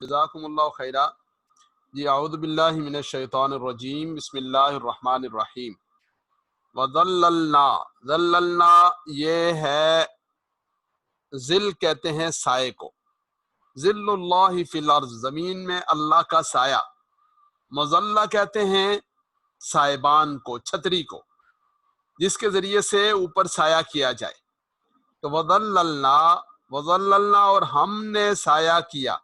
جزاکم اللہ خیرہ. جی اعوذ باللہ من الشیطان الرجیم، بسم اللہ الرحمن الرحیم. وَظَلَّلْنَا، ظللنا یہ ہے ظل کہتے ہیں سائے کو. ظل اللہ فی الارض، زمین میں اللہ کا سایہ. مظلہ کہتے ہیں سائبان کو، چھتری کو، جس کے ذریعے سے اوپر سایہ کیا جائے. تو وظللنا اور ہم نے سایہ کیا،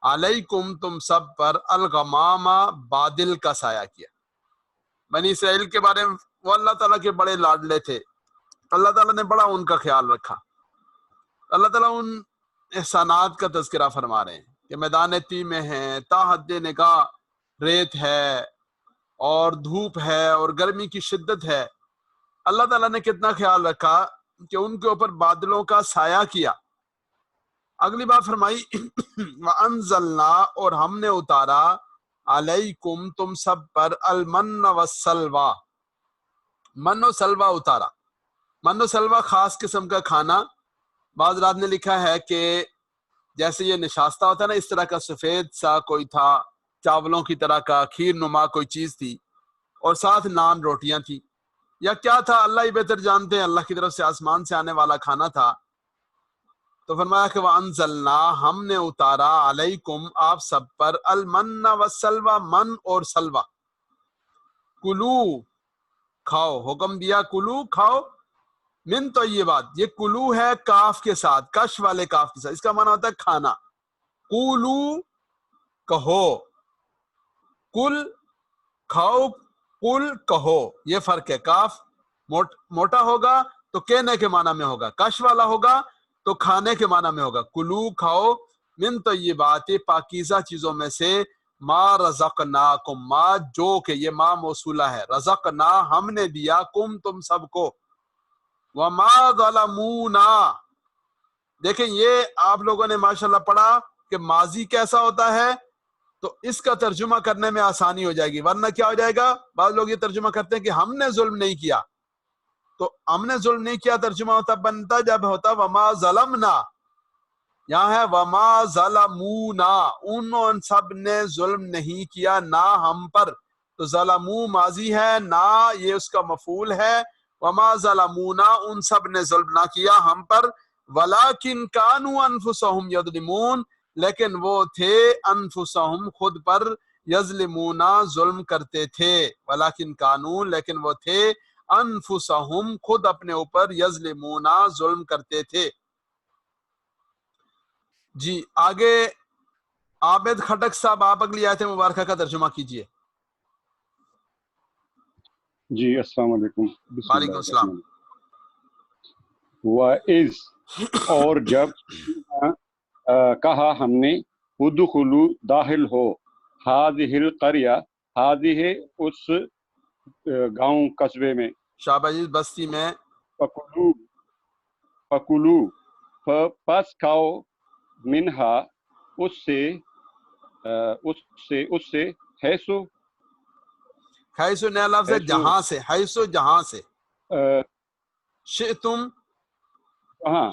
علیکم تم سب پر، الغمام بادل کا سایہ کیا. بنی اسرائیل کے بارے میں وہ اللہ تعالیٰ کے بڑے لاڈلے تھے، اللہ تعالیٰ نے بڑا ان کا خیال رکھا. اللہ تعالیٰ ان احسانات کا تذکرہ فرما رہے ہیں کہ میدان تی میں ہیں، تا حد نگاہ ریت ہے اور دھوپ ہے اور گرمی کی شدت ہے. اللہ تعالیٰ نے کتنا خیال رکھا کہ ان کے اوپر بادلوں کا سایہ کیا. اگلی بات فرمائی وَأَنزَلْنَا، اور ہم نے اتارا، علیکم تم سب پر، المن والسلوى، من و سلوہ اتارا. من و سلوہ خاص قسم کا کھانا. بعض رات نے لکھا ہے کہ جیسے یہ نشاستہ ہوتا ہے نا، اس طرح کا سفید سا کوئی تھا، چاولوں کی طرح کا کھیر نما کوئی چیز تھی، اور ساتھ نان روٹیاں تھی، یا کیا تھا اللہ ہی بہتر جانتے ہیں. اللہ کی طرف سے آسمان سے آنے والا کھانا تھا. تو فرمایا کہ وَأَنزَلْنَا، ہم نے اتارا، علیکم آپ سب پر، المن والسلوى، من اور سلوہ. کلو کھاؤ، حکم دیا کلو کھاؤ، من طیبات، یہ کلو ہے کاف کے ساتھ، کش والے کاف کے ساتھ، اس کا معنی ہوتا ہے کھانا. کولو کہو، کل کھاؤ، کل کہو، یہ فرق ہے. کاف موٹا ہوگا تو کہنے کے معنی میں ہوگا، کش والا ہوگا تو کھانے کے معنی میں ہوگا. کلو کھاؤ، من طیبات پاکیزہ چیزوں میں سے، ما رزقناکم، ما جو کہ یہ ما موصولہ ہے، رزقنا ہم نے دیا، کم تم سب کو، وما ظلمونا. دیکھیں یہ آپ لوگوں نے ماشاءاللہ پڑھا کہ ماضی کیسا ہوتا ہے، تو اس کا ترجمہ کرنے میں آسانی ہو جائے گی. ورنہ کیا ہو جائے گا، بعض لوگ یہ ترجمہ کرتے ہیں کہ ہم نے ظلم نہیں کیا. تو ہم نے ظلم نہیں کیا ترجمہ ہوتا بنتا جب ہوتا وما ظلمنا. یہاں ہے وما ظلمونا، ان سب نے ظلم نہیں کیا، نہ ہم پر. تو ظلمو ماضی ہے، نہ یہ اس کا مفعول ہے. وما ظلمونا، ان سب نے ظلم نہ کیا ہم پر. ولیکن کانوا انفسہم یظلمون، لیکن وہ تھے انفسہم خود پر، یظلمون ظلم کرتے تھے. ولیکن کانوا، لیکن وہ تھے، انفسہم خود اپنے اوپر، یظلمون ظلم کرتے تھے. جی آگے عابد خٹک صاحب آپ اگلی آیت مبارکہ کا ترجمہ کیجئے. جی السلام علیکم. وعلیکم السلام. وَإِذْ، اور جب، کہا ہم نے، ادخلوا داخل ہو، ہذہ القریہ، ہذہ اس گاؤں قصبے میں، شاباش بستی میں، فکلوا پس کھاؤ، منہا اس سے حیث نیا لفظ ہے، جہاں سے، حیث جہاں سے، شئتم، ہاں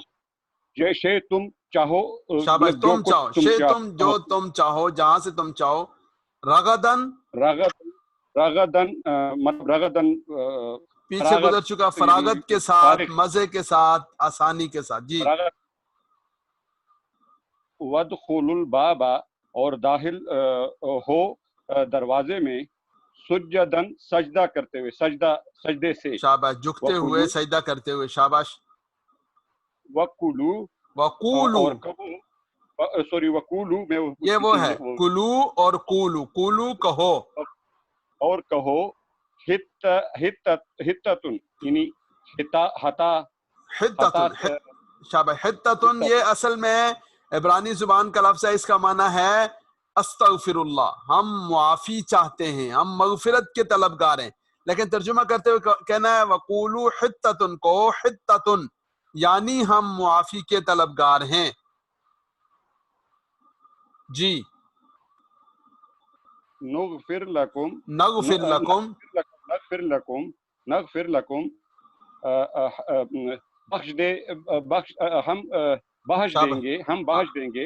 جیسے تم چاہو، شاباش جو تم کچھ چاہو، تم شئتم جو تم چاہو، جہاں سے تم چاہو، رغدن رغدن مطلب رغدن پیچھے گزر چکا، فراغت کے ساتھ، مزے کے ساتھ، آسانی کے ساتھ. جی وَادْخُلُوا الْبَابَ، اور داخل ہو دروازے میں، سجدن سجدہ کرتے ہوئے، سجدے سے، شاباش جھکتے ہوئے، سجدہ کرتے ہوئے. شاباش. وَقُولُوا، وقولو، اور کہو، سوری وَقُولُوا میں یہ وہ ہے کلو اور قولو، قولو کہو، اور کہو، حتتن یعنی حتتن، شاباش حتتن، یہ اصل میں عبرانی زبان کا لفظ ہے، اس کا معنی ہے استغفر اللہ، ہم معافی چاہتے ہیں، ہم مغفرت کے طلبگار ہیں. لیکن ترجمہ کرتے ہوئے کہنا ہے وقولو حتتن، کو حتتن یعنی ہم معافی کے طلبگار ہیں. جی نغفر لکم، نغفر لکم، نغفر لکم بخش دے، ہم بخش دیں گے،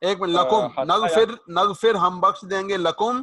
ایک منٹ، لکم نغفر ہم بخش دیں گے، لکم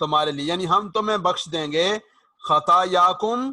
تمہارے لیے، یعنی ہم تمہیں بخش دیں گے، خطایاکم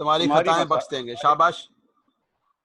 تمہاری تمہاری خطائیں بخش دیں گے، شاباش۔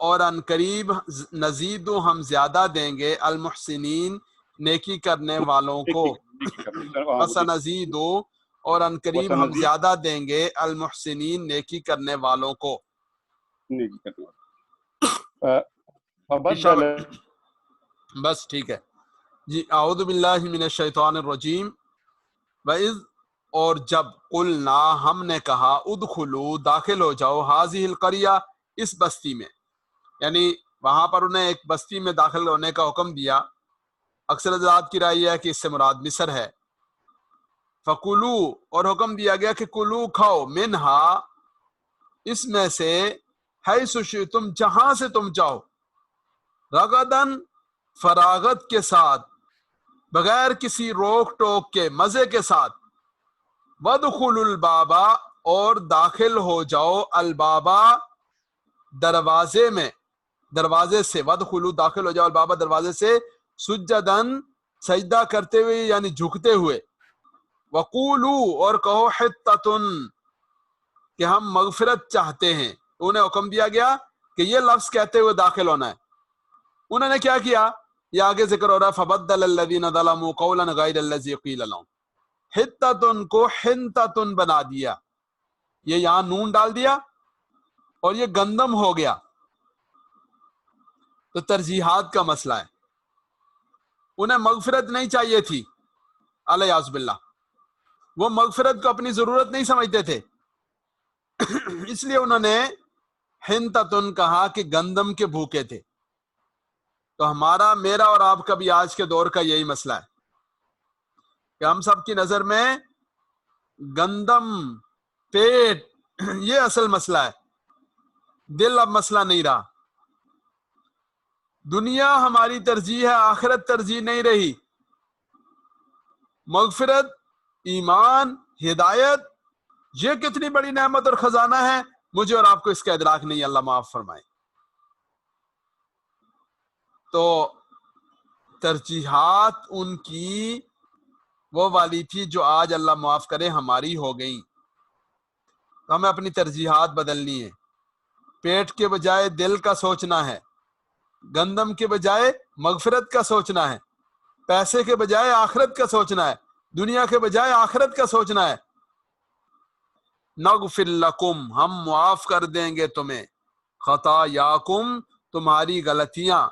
اور ان قریب نزید ہم زیادہ دیں گے المحسنین نیکی کرنے والوں کو، وسنزید اور ان قریب ہم وسنزید زیادہ دیں گے المحسنین نیکی کرنے والوں کو۔ نیکی کرنے والے۔ فبدل بس ٹھیک ہے جی۔ اعوذ باللہ من الشیطان الرجیم۔ وَإِذْ اور جب قلنا ہم نے کہا ادخلوا داخل ہو جاؤ ہذہ القریہ اس بستی میں، یعنی وہاں پر انہیں ایک بستی میں داخل ہونے کا حکم دیا۔ اکثر حضرات کی رائے ہے کہ اس سے مراد مصر ہے۔ فکلو اور حکم دیا گیا کہ کلو کھاؤ، منہا اس میں سے، حیث شئتم جہاں سے تم چاہو، رغدن فراغت کے ساتھ، بغیر کسی روک ٹوک کے، مزے کے ساتھ، وادخلوا البابا اور داخل ہو جاؤ البابا دروازے میں، دروازے سے، وادخلوا داخل ہو جاؤ البابا دروازے سے، سجدن سجدہ کرتے ہوئے یعنی جھکتے ہوئے، وقولوا اور کہو حطۃ کہ ہم مغفرت چاہتے ہیں۔ انہیں حکم دیا گیا کہ یہ لفظ کہتے ہوئے داخل ہونا ہے۔ انہوں نے کیا کیا؟ یہ آگے ذکر ہو رہا ہے، فبدل الذین ظلموا قولا غیر الذی قیل لهم، حطۃ کو حنطۃ بنا دیا، یہ یہاں نون ڈال دیا اور یہ گندم ہو گیا۔ تو ترجیحات کا مسئلہ ہے، انہیں مغفرت نہیں چاہیے تھی، الیاذ باللہ، وہ مغفرت کو اپنی ضرورت نہیں سمجھتے تھے، اس لیے انہوں نے حنطۃ کہا کہ گندم کے بھوکے تھے۔ تو ہمارا، میرا اور آپ کا بھی آج کے دور کا یہی مسئلہ ہے کہ ہم سب کی نظر میں گندم، پیٹ، یہ اصل مسئلہ ہے، دل اب مسئلہ نہیں رہا۔ دنیا ہماری ترجیح ہے، آخرت ترجیح نہیں رہی۔ مغفرت، ایمان، ہدایت، یہ کتنی بڑی نعمت اور خزانہ ہے، مجھے اور آپ کو اس کا ادراک نہیں، اللہ معاف فرمائے۔ تو ترجیحات ان کی وہ والی تھی جو آج اللہ معاف کرے ہماری ہو گئی۔ تو ہمیں اپنی ترجیحات بدلنی ہے، پیٹ کے بجائے دل کا سوچنا ہے، گندم کے بجائے مغفرت کا سوچنا ہے، پیسے کے بجائے آخرت کا سوچنا ہے، دنیا کے بجائے آخرت کا سوچنا ہے۔ نغفر لکم ہم معاف کر دیں گے تمہیں، خطایاکم تمہاری غلطیاں،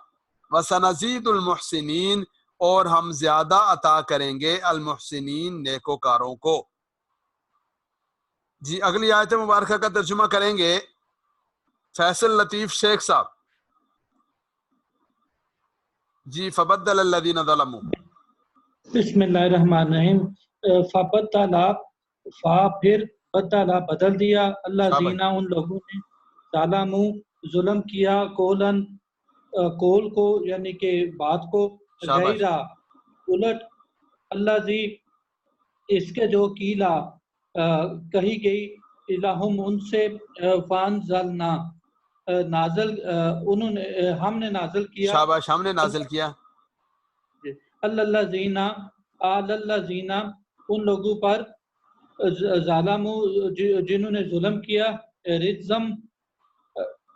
وسنزید المحسنین اور ہم زیادہ عطا کریں گے المحسنین نیکوکاروں کو۔ جی اگلی آیت مبارکہ کا ترجمہ کریں گے فیصل لطیف شیخ صاحب۔ جی فبدل الذین ظلموا، بسم اللہ الرحمن الرحیم۔ فبدلا، فا پھر، بدلا بدل دیا، اللہ شاباش، زینا ان لوگوں نے، ظالمو ظلم کیا، کولن کول کو یعنی کہ بات کو، شاباش، غیرہ الٹ، اللہ زی اس کے جو کیلا کہی گئی، الہم ان سے، فانزلنا نازل انہوں نے ہم نے نازل کیا، شاباش، ہم نے نازل کیا، اللہ زینا اللہ زینا ان لوگوں پر، ظالمو جنہوں نے ظلم کیا، رجزم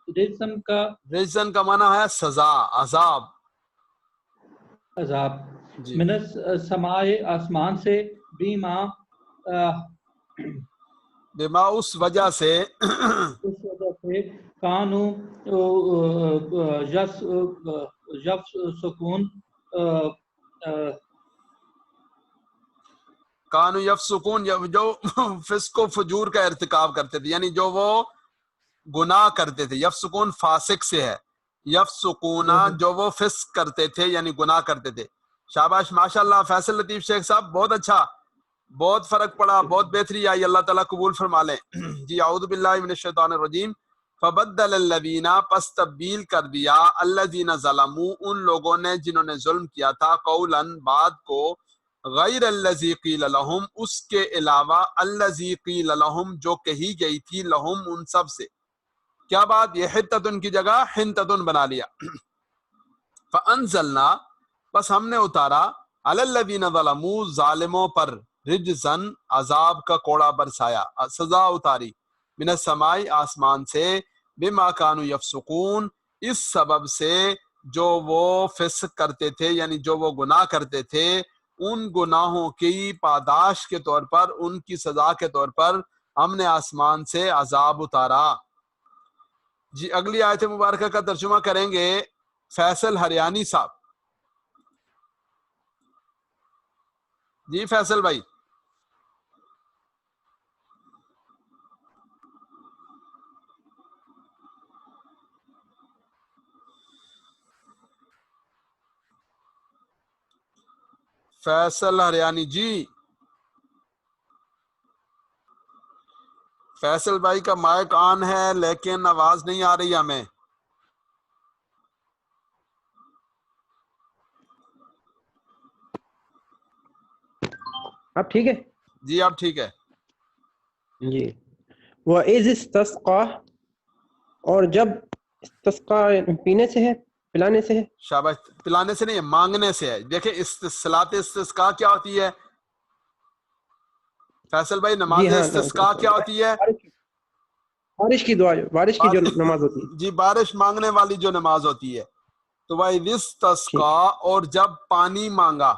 رجزم کا رجزن کا معنی ہے سزا، عذاب۔ عذاب، جی من السماء آسمان سے، بیما بما اس وجہ سے، اس وجہ سے، کانو یف سکون کانو یفسقون، جو فسق و فجور کا ارتکاب کرتے تھے، یعنی جو وہ گناہ کرتے تھے۔ یفسقون فاسق سے ہے، یفسقون جو وہ فسق کرتے تھے یعنی گناہ کرتے تھے۔ شاباش، ماشاءاللہ فیصل لطیف شیخ صاحب، بہت اچھا، بہت فرق پڑا، بہت بہتری آئی، اللہ تعالیٰ قبول فرما لیں۔ جی اعوذ باللہ من الشیطان الرجیم۔ فبدل الذین، پس تبدیل کر دیا، الذین ظلموا ان لوگوں نے جنہوں نے ظلم کیا تھا، قولا بات کو، غیر الذی قیل لہم، اس کے علاوہ الذی قیل لہم، جو کہی گئی تھی لہم ان سب سے. کیا بات؟ یہ حتتن کی جگہ حنتتن بنا لیا. فانزلنا، بس ہم نے اتارا، علی الذین ظلموا، ظالموں پر، رجزن، عذاب کا کوڑا برسایا، سزا اتاری، من السماء، آسمان سے، بما کانوا یفسقون، اس سبب سے جو وہ فسق کرتے تھے، یعنی جو وہ گناہ کرتے تھے، ان گناہوں کی پاداش کے طور پر، ان کی سزا کے طور پر ہم نے آسمان سے عذاب اتارا. جی اگلی آیت مبارکہ کا ترجمہ کریں گے فیصل ہریانی صاحب. جی فیصل بھائی. فیصل ہریانی جی. فیصل بھائی کا مائک آن ہے لیکن آواز نہیں آ رہی ہمیں. اب ٹھیک ہے جی اب ٹھیک ہے. جی. وَإِذِ اسْتَسْقَىٰ، اور جب استسقا پینے سے ہے، پلانے سے ہے. شاباش. پلانے سے نہیں ہے، مانگنے سے ہے. دیکھیں صلاۃ استسقاء کیا ہوتی ہے فیصل بھائی؟ نماز جی ہاں، استسقاء کیا ہوتی ہے؟ بارش کی دعا، بارش کی جو نماز ہوتی ہے. جی بارش مانگنے والی جو نماز ہوتی ہے. تو وَإِذِ اسْتَسْقَىٰ، اور جب پانی مانگا،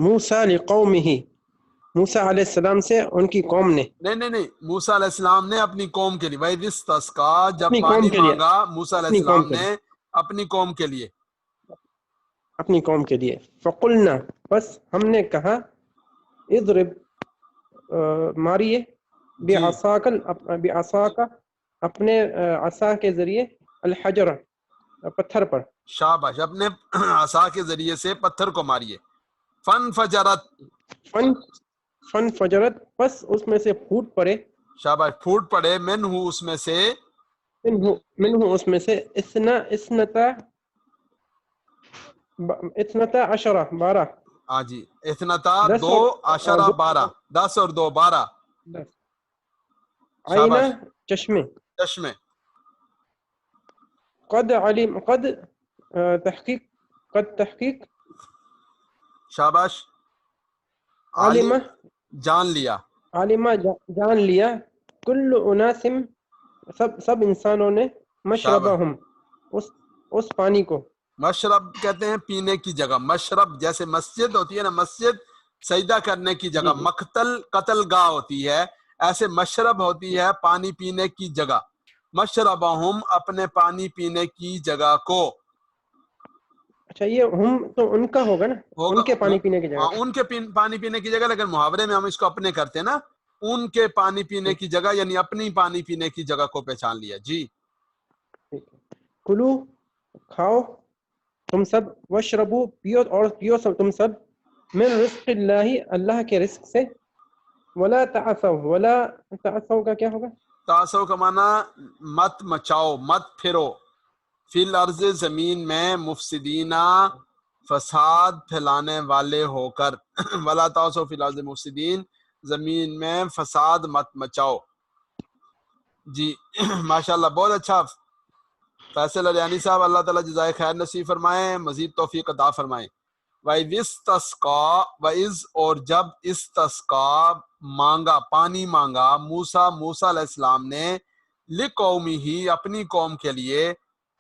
موسیٰ لقومہ، موسیٰ علیہ السلام سے ان کی قوم نے. نہیں موسیٰ علیہ السلام نے اپنی قوم کے لیے. وَإِذِ اسْتَسْقَىٰ، جب اپنی پانی قوم کے لیے، مانگا موسیٰ علیہ اپنی قوم السلام کے نے لیے، اپنی قوم کے لیے. اپنی قوم کے لیے. فقلنا، بس ہم نے کہا، اضرب، ماریے، جی بعصاک، اپنے عصا کے ذریعے، الحجر، پتھر پر. شاباش. اپنے عصا کے ذریعے سے پتھر کو ماریے. فانفجرت، فن فجرت، بس اس میں سے پھوٹ پڑے، شاباش، پھوٹ پڑے، منہ اس میں سے، منہ اس میں سے، اثنتا عشرہ، 12، ہاں جی، اثنتا، 10 دو، عشرہ، 12، 10 اور 2 12. عینہ، شاباش. چشمے. چشمے. قد علم، قد تحقیق، قد تحقیق، شاباش. عالمہ، جان لیا، عالمہ، جان لیا، کل اناس، سب انسانوں نے، مشربہم، اس پانی کو. مشرب کہتے ہیں پینے کی جگہ. مشرب جیسے مسجد ہوتی ہے نا، مسجد سجدہ کرنے کی جگہ، جی. مقتل قتل گاہ ہوتی ہے، ایسے مشرب ہوتی ہے پانی پینے کی جگہ. مشربہم، اپنے پانی پینے کی جگہ کو. اچھا یہ ہم تو ان کا ہوگا نا، ان کے پانی پینے کی جگہ. ہاں ان کے پانی پینے کی جگہ، لیکن محاورے میں ہم اس کو اپنے کرتے ہیں نا. ان کے پانی پینے کی جگہ یعنی اپنی پانی پینے کی جگہ کو پہچان لیا. جی. کلو، کھاؤ تم سب، وشربو، پیو، اور پیو سب تم سب، من رزق اللہ، اللہ کے رزق سے، ولا تعثوا، ولا تعثوا کا کیا ہوگا؟ تعثوا کا معنی مت مچاؤ، مت پھرو، فی الارض، زمین میں، مفسدینا، فساد پھیلانے والے ہو کر. ولا تعثوا فی الارض مفسدین، زمین میں فساد مت مچاؤ. جی ماشاءاللہ بہت اچھا فیصل ہریانی صاحب. اللہ تعالیٰ جزائے خیر نصیب فرمائیں، مزید توفیق عطا فرمائیں. وَإِذِ اسْتَسْقَىٰ، وَإِذ، اور جب، اسْتَسْقَىٰ مانگا، پانی مانگا، موسیٰ علیہ السلام نے، لِقَوْمِهِ، اپنی قوم کے لیے،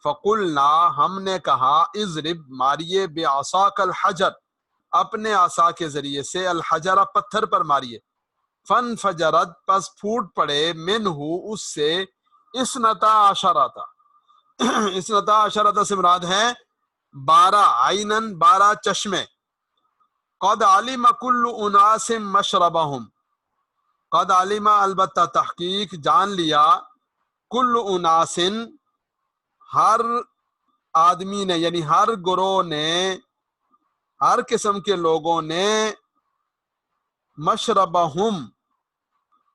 فَقُلْنَا، ہم نے کہا، اضرب، ماریے، بِعَصَاكَ الْحَجَرَ، اپنے عصا کے ذریعے سے، الحجر، پتھر پر ماریے. فَانْفَجَرَتْ، پس پھوٹ پڑے، مِنْہُ، اس سے، اثنتا عشرۃ، اثنتا عشرۃ سے مراد ہے 12، عینن، 12 چشمے. قد علم کل اناس مشربہم، قد علم، البتہ تحقیق، جان لیا، کل اناس، ہر آدمی نے، یعنی ہر گروہ نے، ہر قسم کے لوگوں نے، مشربہم،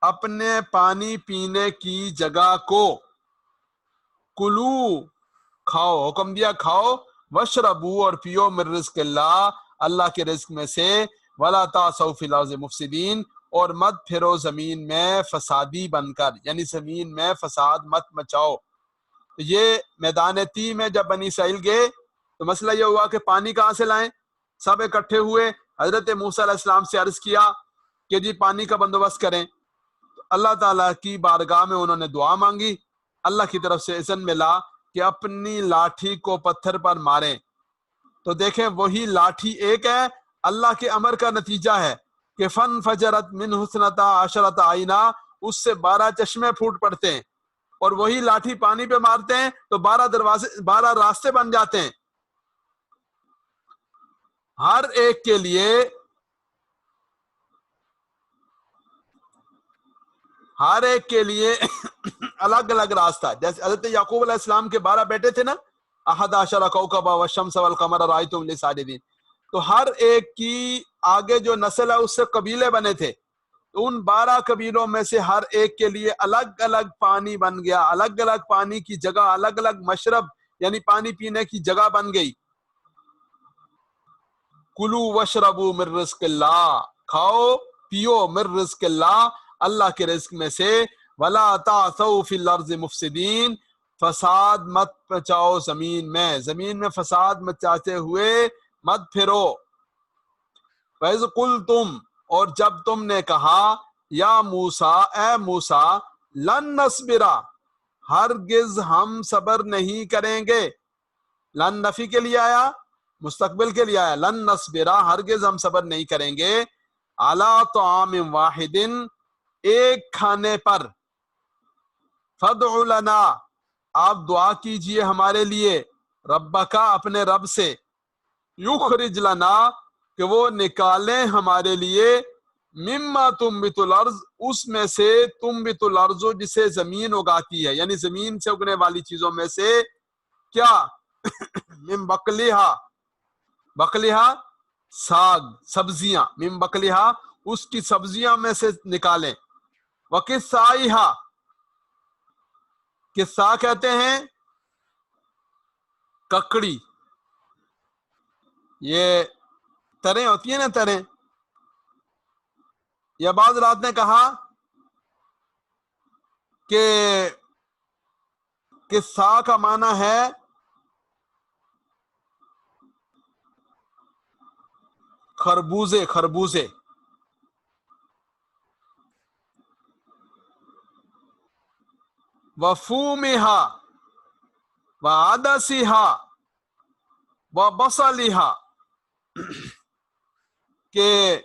اپنے پانی پینے کی جگہ کو، کلو، کھاؤ، حکم دیا کھاؤ، وشربو اور پیو من رزق اللہ اللہ کے رزق میں سے، ولا تعثوا فی الارض مفسدین اور مت پھرو زمین میں فسادی بن کر، یعنی زمین میں فساد مت مچاؤ۔ تو یہ میدان تی میں جب بنی اسرائیل گئے تو مسئلہ یہ ہوا کہ پانی کہاں سے لائیں، سب اکٹھے ہوئے، حضرت موسیٰ علیہ السلام سے عرض کیا کہ جی پانی کا بندوبست کریں، تو اللہ تعالیٰ کی بارگاہ میں انہوں نے دعا مانگی، اللہ کی طرف سے اذن ملا کہ اپنی لاٹھی کو پتھر پر ماریں، تو دیکھیں وہی لاٹھی ایک ہے، اللہ کے امر کا نتیجہ ہے کہ فن فجرت من حسنتا عشرت آئینہ، اس سے 12 چشمے پھوٹ پڑتے ہیں، اور وہی لاٹھی پانی پہ مارتے ہیں تو 12 راستے بن جاتے ہیں، ہر ایک کے لیے الگ الگ راستہ ہے۔ جیسے حضرت یعقوب علیہ السلام کے 12 بیٹے تھے نا، احد عشر کوکبا والشمس والقمر رأیتم لی ساجدین، تو ہر ایک کی آگے جو نسل ہے اس سے قبیلے بنے تھے، تو ان 12 قبیلوں میں سے ہر ایک کے لیے الگ الگ پانی بن گیا، الگ الگ پانی کی جگہ، الگ الگ مشرب یعنی پانی پینے کی جگہ بن گئی۔ کلو وشربو من رزق اللہ، کھاؤ پیو من رزق اللہ اللہ کے رزق میں سے، ولا تعثوا فی الارض مفسدین فساد مت مچاؤ زمین میں فساد مچاتے ہوئے مت پھرو۔ فَإِذْ قُلْتُمْ اور جب تم نے کہا، یا موسیٰ اے موسیٰ، لن نصبرا ہرگز ہم صبر نہیں کریں گے، لن نفی کے لیے آیا، مستقبل کے لیے آیا، لن نصبرا ہرگز ہم صبر نہیں کریں گے، علی طعام واحد ایک کھانے پر، فادع لنا آپ دعا کیجئے ہمارے لیے، ربک اپنے رب سے، یخرج لنا کہ وہ نکالیں ہمارے لیے، مما تنبت الارض اس میں سے، تنبت الارض جسے زمین اگاتی ہے، یعنی زمین سے اگنے والی چیزوں میں سے، کیا من بقلیہا، بقلیہا ساگ سبزیاں، من بقلیہا اس کی سبزیاں میں سے نکالیں، وقصائہا قصا کہتے ہیں ککڑی، یہ تریں ہوتی ہیں نا تریں، یا بعض رات نے کہا کہ قصا کا معنی ہے خربوزے، خربوزے، وفومہا وعدسہا وبصلہا کہ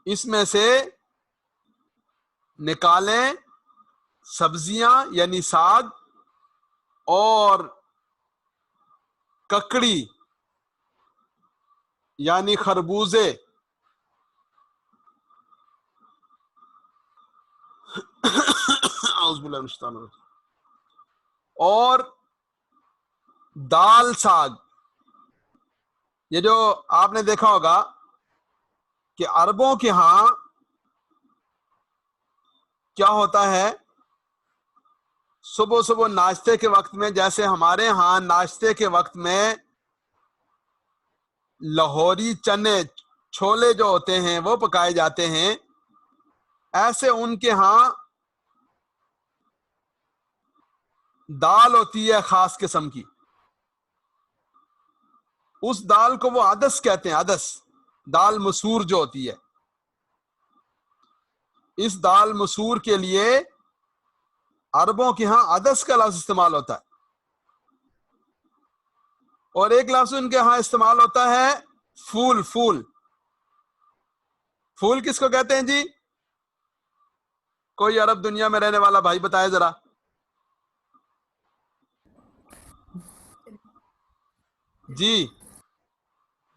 اس میں سے نکالیں سبزیاں یعنی ساگ اور ککڑی یعنی خربوزے، اعوذ باللہ من الشیطان الرجیم، اور دال ساگ۔ یہ جو آپ نے دیکھا ہوگا کہ عربوں کے ہاں کیا ہوتا ہے، صبح صبح ناشتے کے وقت میں، جیسے ہمارے ہاں ناشتے کے وقت میں لاہوری چنے چھولے جو ہوتے ہیں وہ پکائے جاتے ہیں، ایسے ان کے ہاں دال ہوتی ہے خاص قسم کی، اس دال کو وہ عدس کہتے ہیں، عدس دال مسور جو ہوتی ہے، اس دال مسور کے لیے عربوں کے ہاں عدس کا لفظ استعمال ہوتا ہے، اور ایک لفظ ان کے ہاں استعمال ہوتا ہے پھول، پھول، پھول کس کو کہتے ہیں جی؟ کوئی عرب دنیا میں رہنے والا بھائی بتائے ذرا۔ جی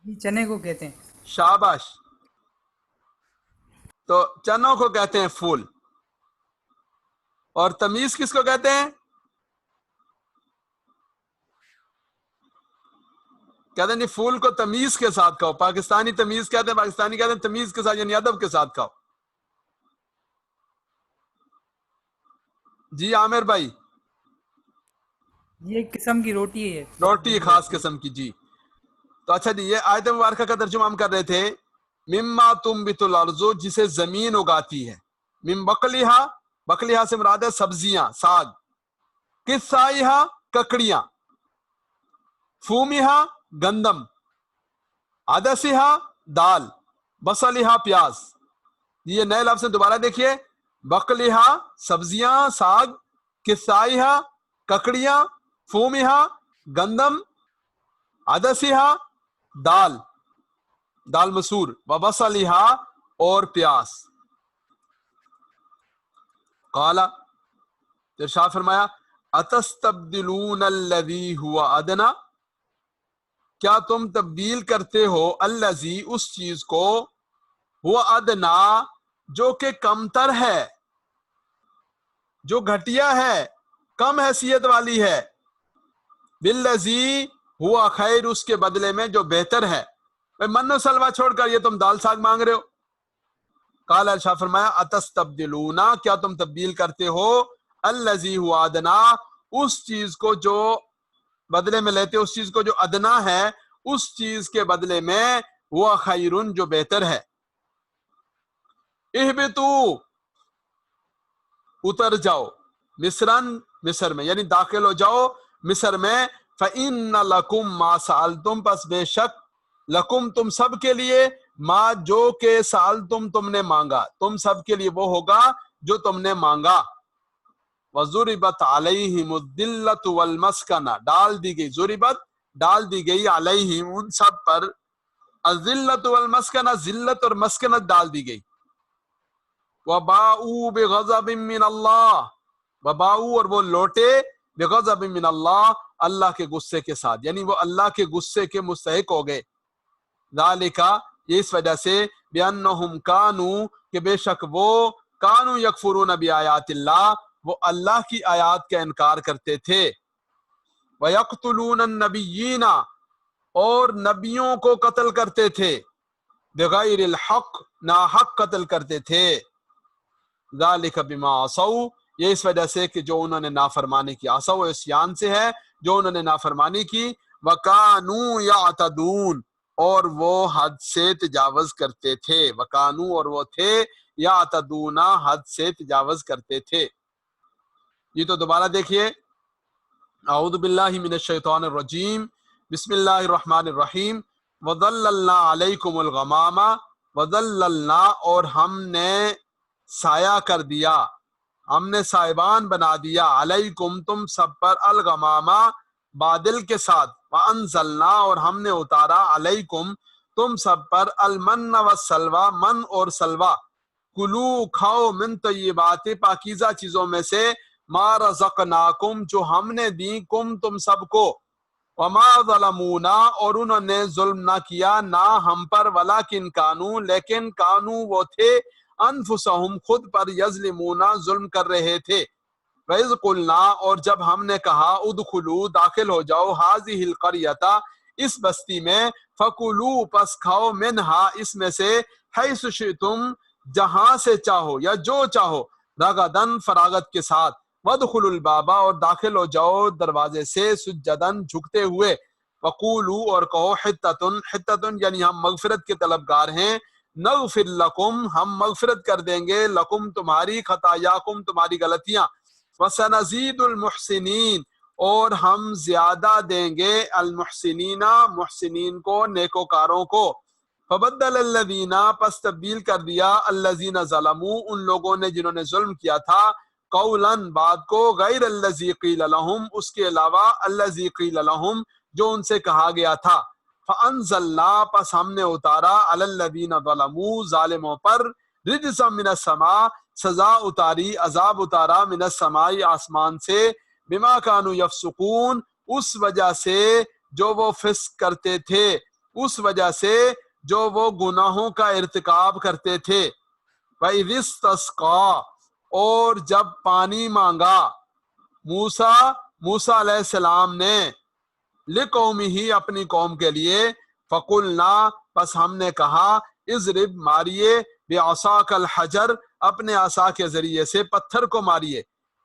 چنے کو کہتے ہیں۔ شاباش، تو چنوں کو کہتے ہیں پھول، اور تمیز کس کو کہتے ہیں؟ کہتے ہیں پھول کو تمیز کے ساتھ کھاؤ، پاکستانی تمیز کہتے ہیں، پاکستانی کہتے ہیں تمیز کے ساتھ یعنی ادب کے ساتھ کھاؤ۔ جی عامر بھائی، یہ ایک قسم کی روٹی ہے، روٹی خاص قسم کی. جی تو اچھا جی، یہ آیت مبارکہ کا ترجمہ ہم کر رہے تھے. مما تنبت الارض، جسے زمین اگاتی ہے. من بقلہا، بقلہا سے مراد ہے سبزیاں، ساگ. قصائہا، ککڑیاں. فومہا، گندم. عدسہا، دال. بصلہا، پیاز. یہ نئے لفظ سے دوبارہ دیکھیے. بقلہا سبزیاں، ساگ. قصائہا ککڑیاں. فومہا گندم. عدسہا دال، دال مسور. وبصلہا اور پیاز. قال، ارشاد فرمایا اتستبدلون الذی هو ادنا، کیا تم تبدیل کرتے ہو الذی، اس چیز کو، ہوا ادنا جو کہ کمتر ہے، جو گھٹیا ہے، کم حیثیت والی ہے، بالذی ہوا خیر، اس کے بدلے میں جو بہتر ہے. من و سلوہ چھوڑ کر یہ تم دال ساگ مانگ رہے ہو. قال، ارشاد فرمایا اتستبدلون، کیا تم تبدیل کرتے ہو الذی ہوا ادنا، اس چیز کو جو بدلے میں لیتے، اس چیز کو جو ادنا ہے، اس چیز کے بدلے میں ہوا خیرن، جو بہتر ہے. اہبتو، اتر جاؤ. مصرن، مصر میں، یعنی داخل ہو جاؤ مصر میں. فَإِنَّ لَكُمْ مَا سَأَلْتُمْ، پس بے شک لکم، تم سب کے لیے، ما جو کہ سألتم، تم نے مانگا، تم سب کے لیے وہ ہوگا جو تم نے مانگا. وَضُرِبَتْ عَلَيْهِمُ الذِّلَّةُ وَالْمَسْكَنَةُ، ڈال دی گئی، ضربت ڈال دی گئی، علیہم ان سب پر، الذلۃ والمسکنہ، ذلت اور مسکنت ڈال دی گئی. وَبَاءُوا بِغَضَبٍ مِّنَ اللَّهِ، وَبَاءُوا اور وہ لوٹے، بِغَضَبٍ مِّنَ اللَّهِ، اللہ کے غصے کے ساتھ، یعنی وہ اللہ کے غصے کے مستحق ہو گئے. ذالک، یہ اس وجہ سے، بِأَنَّهُمْ كَانُوا، کہ بے شک وہ، كَانُوا يَكْفُرُونَ بِآيَاتِ اللَّهِ، وہ اللہ کی آیات کا انکار کرتے تھے. وَيَقْتُلُونَ النَّبِيِّينَ، اور نبیوں کو قتل کرتے تھے، بغیر الحق، ناحق قتل کرتے تھے. ذالک بما عصوا، یہ اس وجہ سے کہ جو انہوں نے نافرمانی کی، عصوا عصیان سے ہے، جو انہوں نے نافرمانی کی. وَكَانُوا يَعْتَدُونَ، اور وہ حد سے تجاوز کرتے تھے. وَكَانُوا، اور وہ تھے، يَعْتَدُونَ، حد سے تجاوز کرتے تھے. یہ تو دوبارہ دیکھیے. اعوذ باللہ من الشیطان الرجیم، بسم اللہ الرحمن الرحیم. وَظَلَّلْنَا عَلَيْكُمُ الْغَمَامَ، وَظَلَّلْنَا، اور ہم نے سایہ کر دیا، ہم نے سائبان بنا دیا، علیکم، تم سب پر، الغمامہ، بادل کے ساتھ. وَأَنزَلْنَا، اور ہم نے اتارا، علیکم، تم سب پر، المن والسلوى، من اور سلوہ. کلو، کھاؤ، من طیبات، پاکیزہ چیزوں میں سے، ما رزقناکم، جو ہم نے دی، کم، تم سب کو. وما ظلمونا، اور انہوں نے ظلم نہ کیا، نہ ہم پر، ولکن کانو، لیکن کانو وہ تھے، انفسہم، خود پر، یظلمون، ظلم کر رہے تھے. وَإِذْ قُلْنَا، اور جب ہم نے کہا، ادخلوا، داخل ہو جاؤ، هذه القرية، اس بستی میں، فَكُلُوا، پس کھاؤ، منها، اس میں سے، حیث شئتم، جہاں سے چاہو یا جو چاہو، رغدن، فراغت کے ساتھ. وَادْخُلُوا الْبَابَ، اور داخل ہو جاؤ دروازے سے، سجدن، جھکتے ہوئے. وَقُولُوا، اور کہو، حِطَّةٌ، حِطَّةٌ، یعنی ہم مغفرت کے طلبگار ہیں. نغفر لکم، ہم مغفرت کر دیں گے، لکم، تمہاری، خطایاکم، تمہاری غلطیاں. وَسَنَزِيدُ الْمُحْسِنِينَ، اور ہم زیادہ دیں گے، المحسنین، محسنین کو، نیکوکاروں کو. فَبَدَّلَ الَّذِينَ، پس تبدیل کر دیا، الَّذِينَ ظَلَمُوا، ان لوگوں نے جنہوں نے ظلم کیا تھا، قولاً، بات کو، غیر الذی قیل لہم، اس کے علاوہ، الذی قیل لہم، جو ان سے کہا گیا تھا. فَأَنزَلْنَا، پس ہم نے اتارا، علی الذین ظلموا، ظالموں پر، رجزا من السماء، سزا اتاری، عذاب اتارا، من السماء، آسمان سے، بما کانوا یفسقون، اس وجہ سے جو وہ فسق کرتے تھے، اس وجہ سے جو وہ گناہوں کا ارتکاب کرتے تھے. وَإِذِ اسْتَسْقَىٰ، اور جب پانی مانگا، موسیٰ علیہ السلام نے، لِقَوْمِهِ، اپنی قوم کے لیے، فَقُلْنَا، پس ہم نے کہا، اضرب، ماریے، بِعَصَاكَ الْحَجَرَ، اپنے عصا کے ذریعے سے پتھر کو ماریے.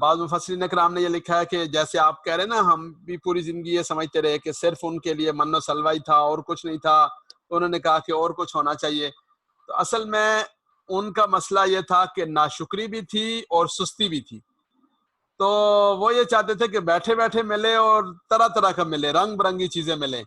بعض مفسرین کرام نے یہ لکھا ہے کہ جیسے آپ کہہ رہے ہیں نا ہم بھی پوری زندگی یہ سمجھتے رہے کہ صرف ان کے لیے من و سلوہ ہی تھا اور کچھ نہیں تھا، انہوں نے کہا کہ اور کچھ ہونا چاہیے. تو اصل میں ان کا مسئلہ یہ تھا کہ ناشکری بھی تھی اور سستی بھی تھی. تو وہ یہ چاہتے تھے کہ بیٹھے بیٹھے ملے اور طرح طرح کا ملے، رنگ برنگی چیزیں ملیں،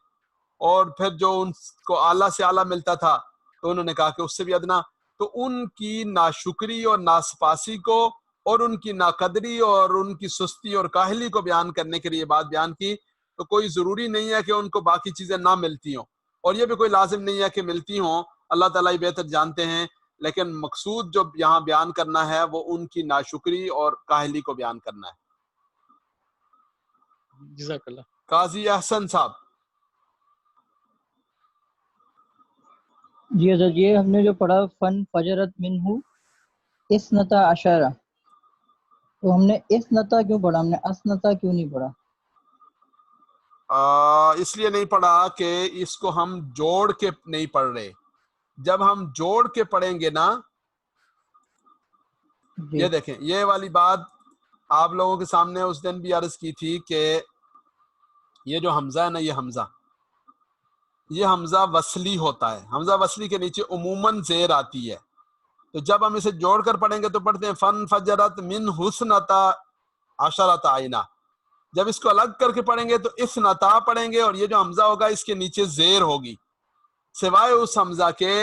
اور پھر جو ان کو اعلیٰ سے اعلیٰ ملتا تھا تو انہوں نے کہا کہ اس سے بھی ادنا. تو ان کی ناشکری اور ناسپاسی کو اور ان کی ناقدری اور ان کی سستی اور کاہلی کو بیان کرنے کے لیے بات بیان کی. تو کوئی ضروری نہیں ہے کہ ان کو باقی چیزیں نہ ملتی ہوں، اور یہ بھی کوئی لازم نہیں ہے کہ ملتی ہوں، اللہ تعالیٰ ہی بہتر جانتے ہیں. لیکن مقصود جو یہاں بیان کرنا ہے وہ ان کی ناشکری اور کاہلی کو بیان کرنا ہے. جزاک اللہ. قاضی احسن صاحب. جی حضرت، یہ ہم نے جو پڑھا فن فجرت منہ اسنتا عشرہ، تو ہم نے اسنتا کیوں پڑھا، ہم نے اسنتا کیوں نہیں پڑھا؟ اس لیے نہیں پڑھا کہ اس کو ہم جوڑ کے نہیں پڑھ رہے. جب ہم جوڑ کے پڑھیں گے نا، جی یہ دیکھیں یہ والی بات آپ لوگوں کے سامنے اس دن بھی عرض کی تھی کہ یہ جو حمزہ ہے نا، یہ حمزہ وصلی ہوتا ہے. حمزہ وصلی کے نیچے عموماً زیر آتی ہے. تو جب ہم اسے جوڑ کر پڑھیں گے تو پڑھتے ہیں فن فجرت من حسنتا عشرت عینہ. جب اس کو الگ کر کے پڑھیں گے تو اسنتا پڑھیں گے، اور یہ جو حمزہ ہوگا اس کے نیچے زیر ہوگی، سوائے اس حمزہ کے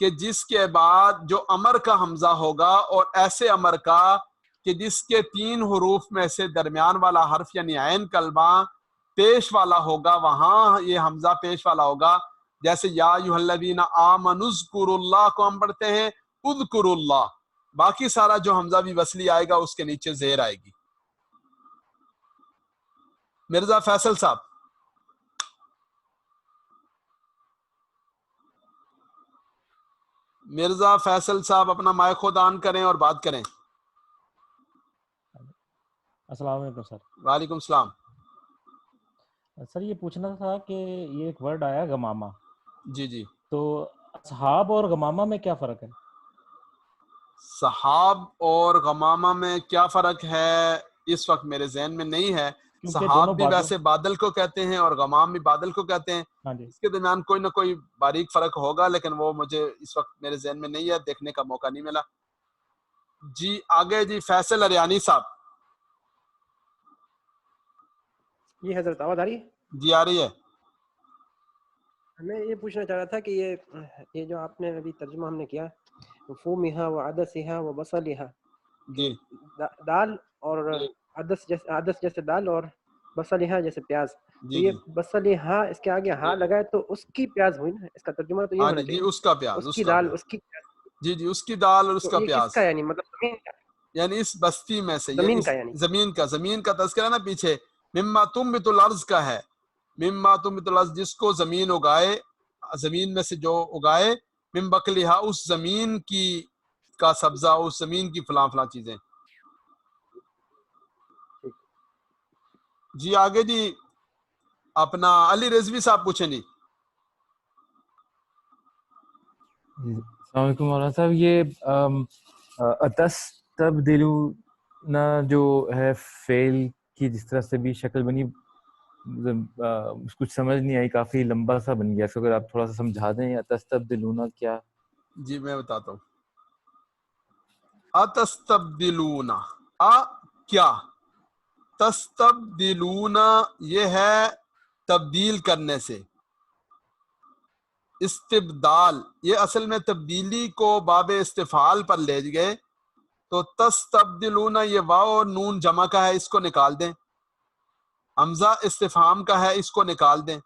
کہ جس کے بعد جو امر کا حمزہ ہوگا، اور ایسے امر کا کہ جس کے 3 حروف میں سے درمیان والا حرف یعنی عین کلمہ پیش والا ہوگا، وہاں یہ حمزہ پیش والا ہوگا. جیسے یا ایھا الذین آمنوا اذکروا اللہ کو ہم پڑھتے ہیں اذکروا اللہ. باقی سارا جو حمزہ بھی وصلی آئے گا اس کے نیچے زیر آئے گی. مرزا فیصل صاحب. مرزا فیصل صاحب اپنا مائک خود آن کریں اور بات کریں. السلام علیکم سر. وعلیکم السلام. سر یہ پوچھنا تھا کہ یہ ایک ورڈ آیا غمامہ، جی تو اصحاب اور غمامہ میں کیا فرق ہے؟ صحاب اور غمامہ میں کیا فرق ہے اس وقت میرے ذہن میں نہیں ہے. کیونکہ صحاب دونوں بھی ویسے بادل کو کہتے ہیں اور غمام بھی بادل کو کہتے ہیں. ہاں جی. اس کے درمیان کوئی نہ کوئی باریک فرق ہوگا، لیکن وہ مجھے اس وقت میرے ذہن میں نہیں ہے، دیکھنے کا موقع نہیں ملا. جی آگے جی فیصل اریانی صاحب. یہ حضرت آواز آ رہی ہے؟ جی آ رہی ہے. میں یہ پوچھنا چاہ رہا تھا کہ یہ جو آپ نے ابھی ترجمہ ہم نے کیا فومہا و عدسہا و بصلہا، جی دال اور عدس جیسے دال اور بصلہا جیسے پیاز، تو جی یہ بصلہا اس کے آگے ہاں لگائے تو اس کی پیاز ہوئی نا، اس کا ترجمہ تو یہ ہونا جی چاہیے اس کا پیاز، اس کی دال، اس کی پیاز. جی اس کی دال اور اس تو کا یہ پیاز، کس کا یعنی مطلب زمین کا، یعنی اس بستی میں سے، زمین کا، یعنی زمین کا تذکرہ نا پیچھے مما تنبت الارض کا ہے. مما تنبت الارض جس کو زمین اگائے، زمین میں سے جو اگائے، من بقلہا اس زمین کی کا سبزہ، اس زمین کی فلاں فلاں چیزیں. جی آگے جی اپنا علی رضوی صاحب پوچھیں جی. السلام علیکم مولانا صاحب. یہ اتستبدلون جو ہے فعل کی جس طرح سے بھی شکل بنی، کچھ سمجھ نہیں آئی، کافی لمبا سا بن گیا. اس کو اگر آپ تھوڑا سا سمجھا دیں، اتستبدلون کیا؟ جی میں بتاتا ہوں. اتستبدلون کیا، تستبدلون یہ ہے تبدیل کرنے سے. استبدال یہ اصل میں تبدیلی کو باب استفعال پر لے گئے، تو تستبدلون یہ واو اور نون جمع کا ہے، اس کو نکال دیں. حمزہ استفہام کا ہے، اس کو نکال دیں.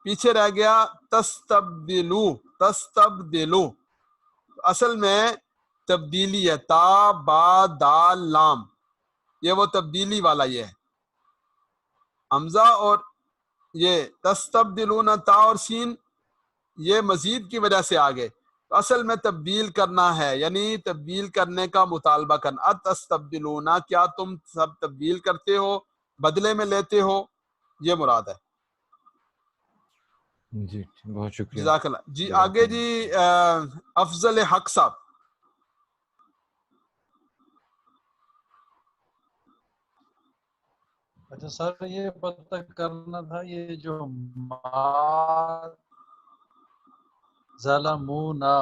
پیچھے رہ گیا تستبدلو، تستبدلو اصل میں تبدیلی ہے، تا با دال لام، یہ وہ تبدیلی والا یہ ہے حمزہ. اور یہ تستبدلون تا اور سین یہ مزید کی وجہ سے آگے، اصل میں تبدیل کرنا ہے، یعنی تبدیل کرنے کا مطالبہ کرنا. اتستبدلون کیا تم سب تبدیل کرتے ہو، بدلے میں لیتے ہو، یہ مراد ہے. جی بہت شکریہ، جزاک اللہ. جی آگے جی افضل حق صاحب. اچھا سر یہ پتہ کرنا تھا یہ جو ما ظلمونا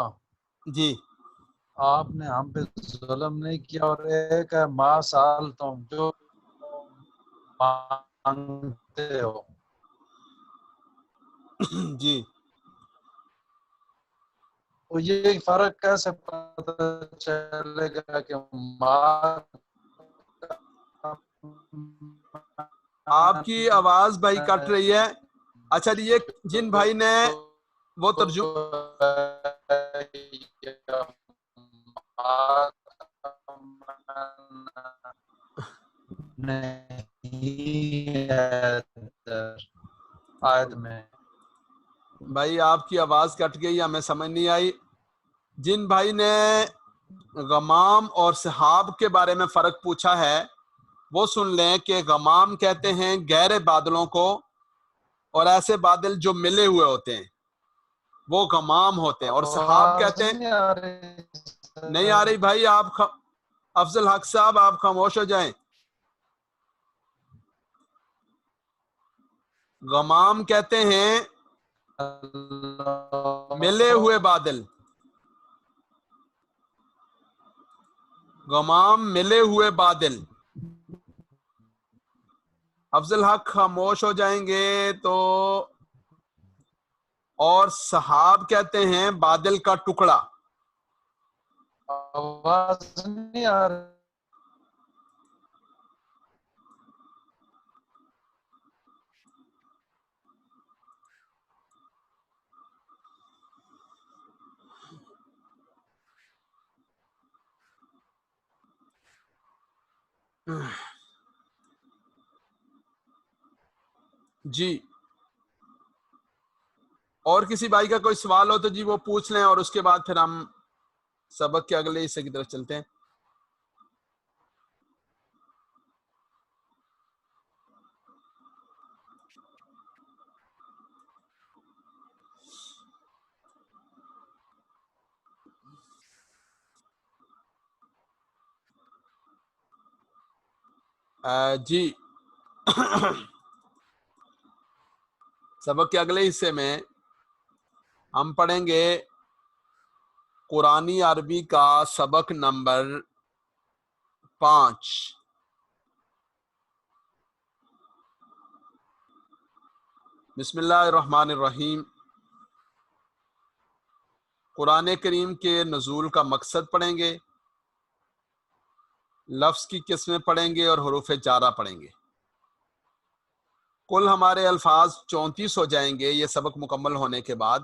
جی آپ نے ہم پہ ظلم نہیں کیا، اور ایک ہے ما سال تم جو مانگتے ہو. جی تو یہ فرق کیسے پتہ چلے گا کہ ما آپ کی آواز بھائی کٹ رہی ہے. اچھا یہ جن بھائی نے وہ آیت میں بھائی آپ کی آواز کٹ گئی، ہمیں سمجھ نہیں آئی. جن بھائی نے غمام اور سحاب کے بارے میں فرق پوچھا ہے وہ سن لیں کہ غمام کہتے ہیں گہرے بادلوں کو، اور ایسے بادل جو ملے ہوئے ہوتے ہیں وہ غمام ہوتے ہیں. اور سحاب کہتے ہیں نہیں آ رہی بھائی. آپ افضل حق صاحب آپ خاموش ہو جائیں. غمام کہتے ہیں ملے ہوئے بادل، غمام ملے ہوئے بادل. افضل حق خاموش ہو جائیں گے تو. اور سحاب کہتے ہیں بادل کا ٹکڑا. آواز نہیں آ رہی. جی اور کسی بھائی کا کوئی سوال ہو تو جی وہ پوچھ لیں، اور اس کے بعد پھر ہم سبق کے اگلے حصے کی طرف چلتے ہیں. جی سبق کے اگلے حصے میں ہم پڑھیں گے قرآنی عربی کا سبق نمبر 5. بسم اللہ الرحمن الرحیم. قرآن کریم کے نزول کا مقصد پڑھیں گے، لفظ کی قسمیں پڑھیں گے اور حروف جارہ پڑھیں گے. کل ہمارے الفاظ 34 ہو جائیں گے یہ سبق مکمل ہونے کے بعد،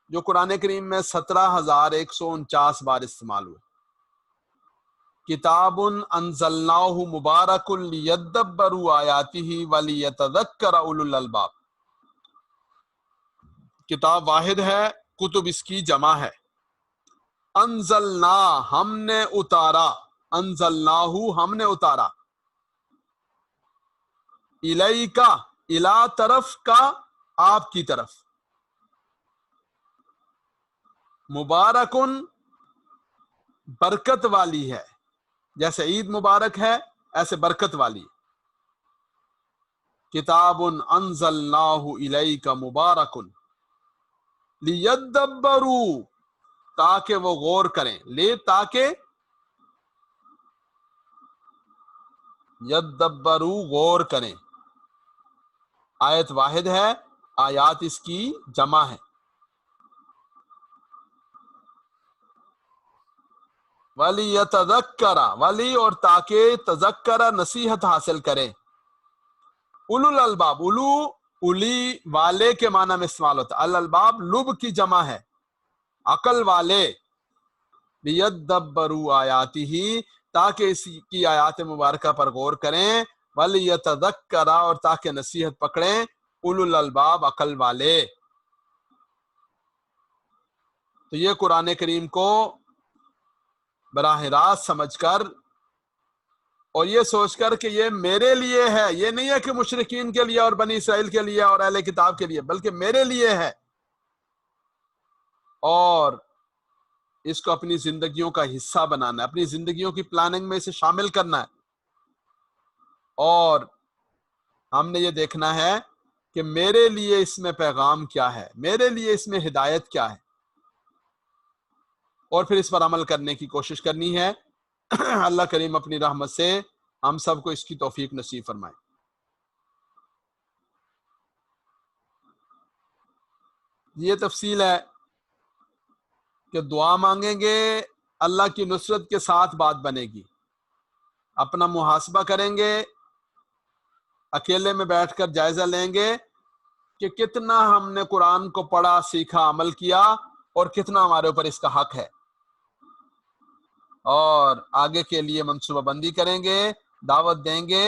جو قرآن کریم میں 17,149 بار استعمال ہوئے. کتاب انزلناہ مبارک لیدبروا آیاتہ ولیتذکر اولو الالباب. کتاب واحد ہے، کتب اس کی جمع ہے. انزلنا ہم نے اتارا، انزلناہ ہم نے اتارا، الیکا الا طرف کا آپ کی طرف، مبارکن برکت والی ہے، جیسے عید مبارک ہے ایسے برکت والی. کتاب انزلناہ الیک مبارکن لیدبروا تاکہ وہ غور کریں، لے تاکہ، یدبروا غور کریں. آیت واحد ہے، آیات اس کی جمع ہے. وَلِيَتَذَكَّرَ ولی اور تاکہ تذکر نصیحت حاصل کریں. اولو الالباب، اولو اولی والے کے معنی میں استعمال ہوتا ہے. الالباب لب کی جمع ہے، عقل والے. لیدبروا آیاتہ تاکہ اس کی آیات مبارکہ پر غور کریں. وَلِيَتَذَكَّرَ اور تاکہ نصیحت پکڑیں اولو الالباب عقل والے. تو یہ قرآن کریم کو براہ راست سمجھ کر اور یہ سوچ کر کہ یہ میرے لیے ہے، یہ نہیں ہے کہ مشرکین کے لیے اور بنی اسرائیل کے لیے اور اہل کتاب کے لیے، بلکہ میرے لیے ہے، اور اس کو اپنی زندگیوں کا حصہ بنانا ہے، اپنی زندگیوں کی پلاننگ میں اسے شامل کرنا ہے، اور ہم نے یہ دیکھنا ہے کہ میرے لیے اس میں پیغام کیا ہے، میرے لیے اس میں ہدایت کیا ہے، اور پھر اس پر عمل کرنے کی کوشش کرنی ہے۔ اللہ کریم اپنی رحمت سے ہم سب کو اس کی توفیق نصیب فرمائے۔ یہ تفصیل ہے کہ دعا مانگیں گے، اللہ کی نصرت کے ساتھ بات بنے گی۔ اپنا محاسبہ کریں گے، اکیلے میں بیٹھ کر جائزہ لیں گے کہ کتنا ہم نے قرآن کو پڑھا، سیکھا، عمل کیا، اور کتنا ہمارے اوپر اس کا حق ہے، اور آگے کے لیے منصوبہ بندی کریں گے، دعوت دیں گے،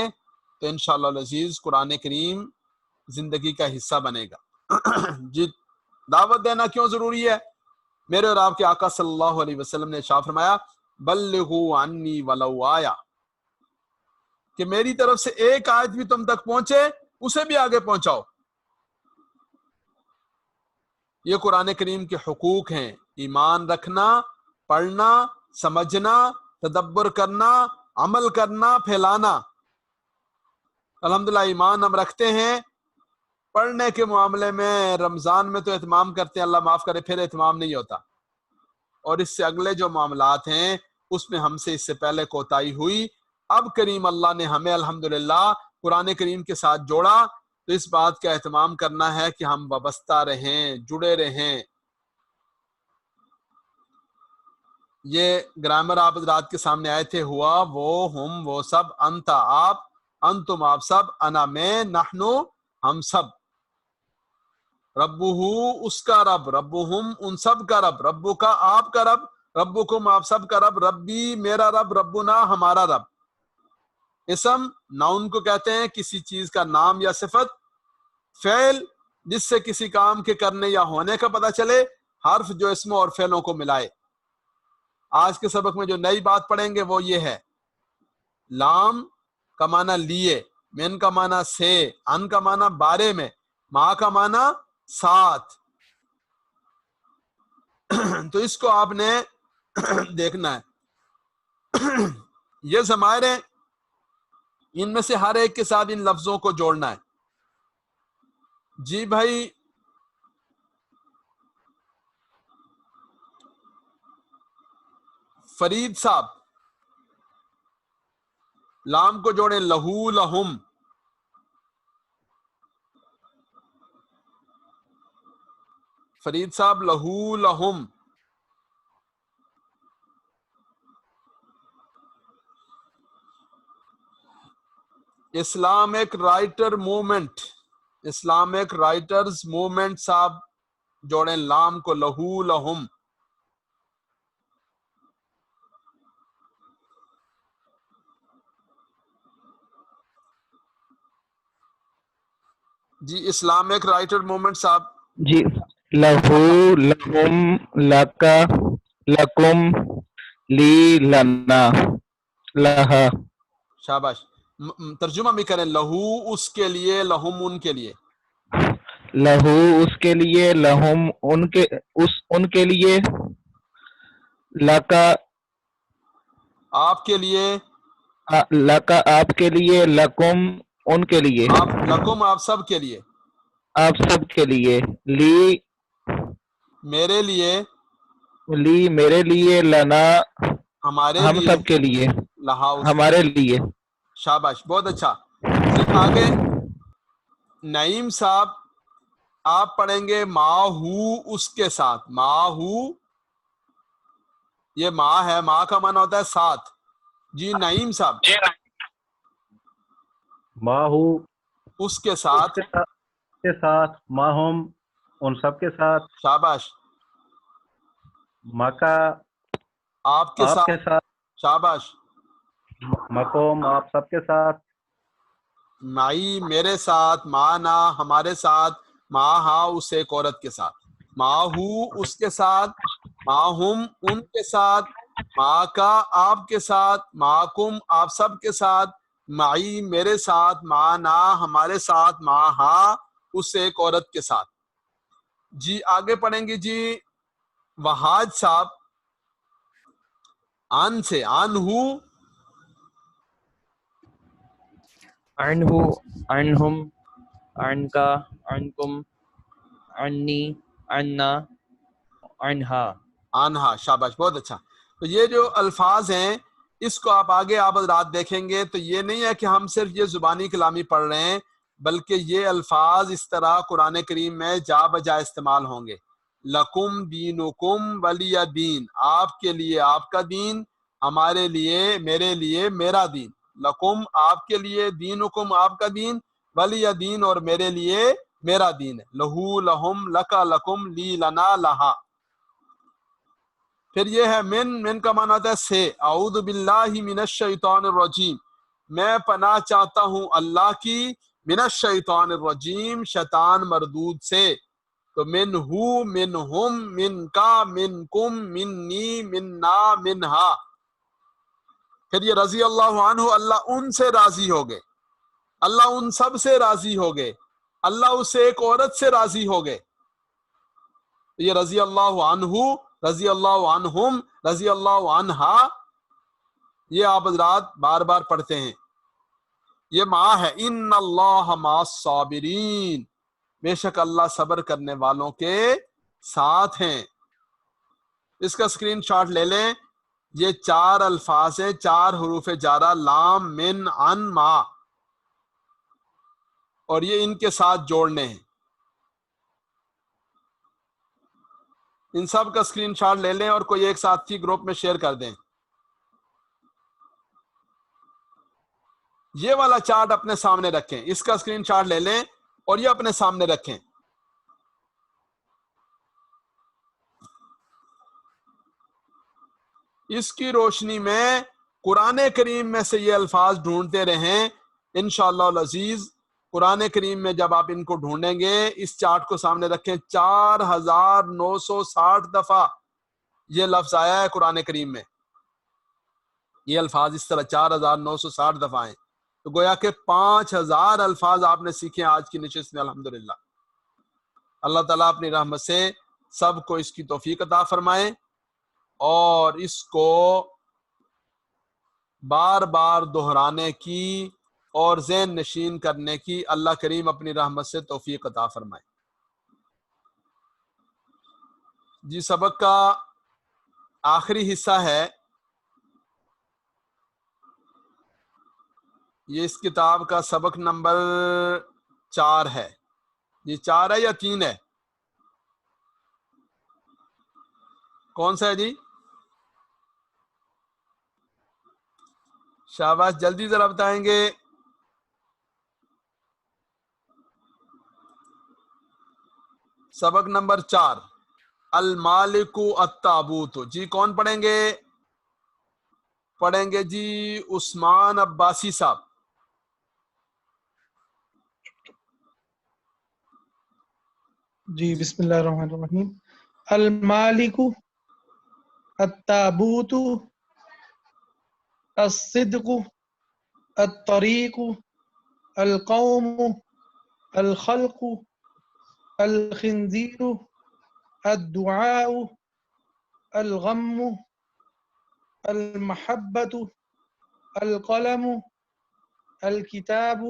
تو انشاءاللہ العزیز قرآن کریم زندگی کا حصہ بنے گا۔ جی، دعوت دینا کیوں ضروری ہے؟ میرے اور آپ کے آقا صلی اللہ علیہ وسلم نے ارشاد فرمایا بلغوا عنی ولو آیا، کہ میری طرف سے ایک آیت بھی تم تک پہنچے اسے بھی آگے پہنچاؤ۔ یہ قرآن کریم کے حقوق ہیں، ایمان رکھنا، پڑھنا، سمجھنا، تدبر کرنا، عمل کرنا، پھیلانا۔ الحمدللہ ایمان ہم رکھتے ہیں، پڑھنے کے معاملے میں رمضان میں تو اہتمام کرتے ہیں، اللہ معاف کرے، پھر اہتمام نہیں ہوتا، اور اس سے اگلے جو معاملات ہیں اس میں ہم سے اس سے پہلے کوتاہی ہوئی۔ اب کریم اللہ نے ہمیں الحمدللہ قرآن کریم کے ساتھ جوڑا، تو اس بات کا اہتمام کرنا ہے کہ ہم وابستہ رہیں، جڑے رہیں۔ یہ گرامر آپ حضرات کے سامنے آئے تھے، ہوا، وہ، ہم، وہ سب، انت آپ، انتم آپ سب، انا میں، نحنو ہم سب، ربہ اس کا رب، ربہم ان سب کا رب، ربو کا آپ کا رب، ربکم آپ سب کا رب، ربی میرا رب، ربنا ہمارا رب۔ اسم ناؤن کو کہتے ہیں کسی چیز کا نام یا صفت، فعل جس سے کسی کام کے کرنے یا ہونے کا پتہ چلے، حرف جو اسموں اور فعلوں کو ملائے۔ آج کے سبق میں جو نئی بات پڑھیں گے وہ یہ ہے، لام کا معنی لیے، من کا معنی سے، ان کا معنی بارے میں، ما کا معنی ساتھ۔ تو اس کو آپ نے دیکھنا ہے۔ یہ ضمائر ہیں، ان میں سے ہر ایک کے ساتھ ان لفظوں کو جوڑنا ہے۔ جی بھائی، فرید صاحب، لام کو جوڑیں، لہو لہم۔ فرید صاحب، لہو لہم۔ Islamic writer movement, Islamic writers movement صاحب جوڑیں لام کو، لہو لہم۔ جی اسلامک رائٹر موومنٹ صاحب، جی، لہو، لہم، لکا، لکم، لی، لنا، لہا۔ شاباش۔ ترجمہ بھی کریں، لہو اس کے لیے، لہم ان کے لیے۔ لہو اس کے لیے، لہم ان کے لیے، لکا آپ کے لیے، لکا آپ کے لیے، لکم ان کے لیے، آپ لکم آپ سب کے لیے، آپ سب کے لیے، لی میرے لیے، لی میرے لیے، لنا ہمارے ہم لیے، سب کے لیے، لہا اس ہمارے لیے۔ شاباش، بہت اچھا۔ جی آگے نعیم صاحب، آپ پڑھیں گے ماہو اس کے ساتھ، ماہو، یہ ماں ہے، ماں کا معنی ہوتا ہے ساتھ۔ جی نعیم صاحب، ماہو اس کے ساتھ، کے ساتھ، ماہم ان سب کے ساتھ، شاباش، مکا آپ کے آپ کے ساتھ، ساتھ، شاباش، مقوم آپ سب کے ساتھ، مائی میرے ساتھ، مانا ہمارے ساتھ، ماہا اس ایک عورت کے ساتھ، ماہو اس کے ساتھ، ماہم ان کے ساتھ، ماکا آپ کے ساتھ، ماکم آپ سب کے ساتھ، معی میرے ساتھ، مانا ہمارے ساتھ، ماہا اس ایک عورت کے ساتھ۔ جی آگے پڑھیں گے جی وحاج صاحب، آن سے، آن ہوں، عنہ عنہم عنکا عنکم عنی عنا عنہا آنہا، شاباش، بہت اچھا۔ تو یہ جو الفاظ ہیں اس کو آپ حضرات دیکھیں گے تو یہ نہیں ہے کہ ہم صرف یہ زبانی کلامی پڑھ رہے ہیں، بلکہ یہ الفاظ اس طرح قرآن کریم میں جا بجا استعمال ہوں گے۔ لکم دینکم ولی دین، آپ کے لیے آپ کا دین، ہمارے لیے میرے لیے میرا دین۔ لکم آپ کے لیے، دینکم آپ کا دین، ولی دین اور میرے لیے میرا دین ہے۔ لہو لہم لکا لکم لی لنا لہا۔ پھر یہ ہے من کا معنی ہوتا ہے سے۔ اعوذ باللہ من الشیطان الرجیم، میں پناہ چاہتا ہوں اللہ کی، من الشیطان الرجیم، شیطان مردود سے۔ تو من ہو، من ہم، من کا، من کم، منی، مننا، منہا۔ پھر یہ رضی اللہ عنہ، اللہ ان سے راضی ہو گئے، اللہ ان سب سے راضی ہو گئے، اللہ اس سے ایک عورت سے راضی ہو گئے۔ یہ رضی اللہ عنہ، رضی اللہ عنہم، رضی اللہ عنہا، یہ آپ حضرات بار بار پڑھتے ہیں۔ یہ مع ہے، ان اللہ مع الصابرین، بے شک اللہ صبر کرنے والوں کے ساتھ ہیں۔ اس کا اسکرین شاٹ لے لیں۔ یہ 4 الفاظ ہیں، 4 حروف جارہ، لام، من، عن، مع، اور یہ ان کے ساتھ جوڑنے ہیں۔ ان سب کا اسکرین شاٹ لے لیں اور کوئی ایک ساتھی گروپ میں شیئر کر دیں۔ یہ والا چارٹ اپنے سامنے رکھیں، اس کا اسکرین شاٹ لے لیں اور یہ اپنے سامنے رکھیں۔ اس کی روشنی میں قرآن کریم میں سے یہ الفاظ ڈھونڈتے رہیں انشاءاللہ العزیز۔ قرآن کریم میں جب آپ ان کو ڈھونڈیں گے، اس چارٹ کو سامنے رکھیں، 4960 دفعہ یہ لفظ آیا ہے قرآن کریم میں، یہ الفاظ اس طرح 4960 دفعہ ہیں۔ تو گویا کہ 5000 الفاظ آپ نے سیکھے آج کی نشست میں، الحمدللہ۔ اللہ تعالیٰ اپنی رحمت سے سب کو اس کی توفیق عطا فرمائے اور اس کو بار بار دہرانے کی اور ذہن نشین کرنے کی اللہ کریم اپنی رحمت سے توفیق عطا فرمائے۔ جی، سبق کا آخری حصہ ہے، یہ اس کتاب کا سبق نمبر 4 ہے۔ یہ 4 ہے یا 3 ہے؟ کون سا ہے جی؟ شاباش، جلدی ذرا بتائیں گے۔ سبق نمبر 4، المالک التابوت۔ جی کون پڑھیں گے؟ پڑھیں گے جی عثمان عباسی صاحب۔ جی بسم اللہ الرحمن الرحیم۔ المالک التابوت الصدق الطریق القوم الخلق الخنزیر الدعاء الغم المحبت القلم الکتاب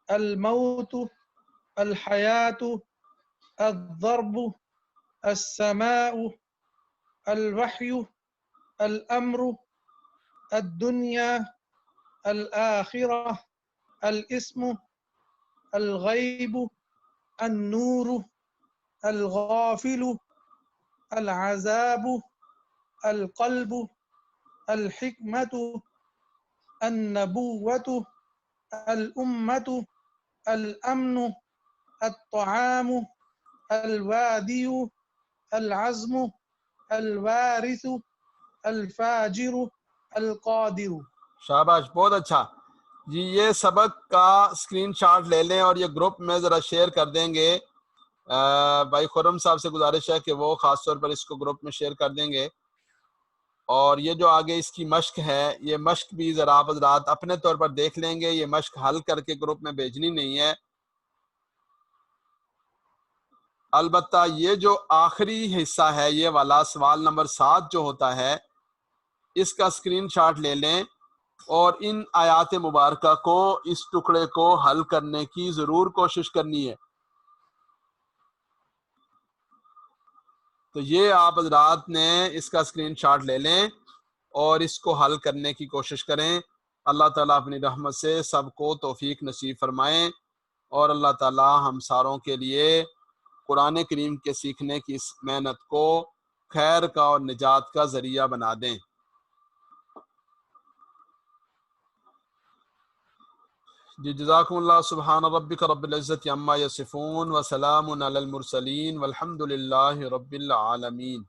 الموت الحیات الضرب السماء الوحی الامر الدنیا الآخرہ الاسم الغیب النور الغافل العذاب القلب الحکمت النبوۃ الامۃ الامن الطعام الوادی العزم الوارث الفاجر القادر۔ شاباش، بہت اچھا جی۔ یہ سبق کا اسکرین شاٹ لے لیں اور یہ گروپ میں ذرا شیئر کر دیں گے۔ بھائی خرم صاحب سے گزارش ہے کہ وہ خاص طور پر اس کو گروپ میں شیئر کر دیں گے۔ اور یہ جو آگے اس کی مشق ہے، یہ مشق بھی ذرا آپ حضرات اپنے طور پر دیکھ لیں گے، یہ مشق حل کر کے گروپ میں بھیجنی نہیں ہے۔ البتہ یہ جو آخری حصہ ہے، یہ والا سوال نمبر 7 جو ہوتا ہے، اس کا اسکرین شاٹ لے لیں اور ان آیات مبارکہ کو، اس ٹکڑے کو حل کرنے کی ضرور کوشش کرنی ہے۔ تو یہ آپ حضرات نے اس کا اسکرین شاٹ لے لیں اور اس کو حل کرنے کی کوشش کریں۔ اللہ تعالیٰ اپنی رحمت سے سب کو توفیق نصیب فرمائیں، اور اللہ تعالیٰ ہم ساروں کے لیے قرآن کریم کے سیکھنے کی اس محنت کو خیر کا اور نجات کا ذریعہ بنا دیں۔ جی جزاکم اللہ۔ سبحان ربک رب العزت عما یصفون وسلام علی المرسلین والحمد للہ رب العالمین۔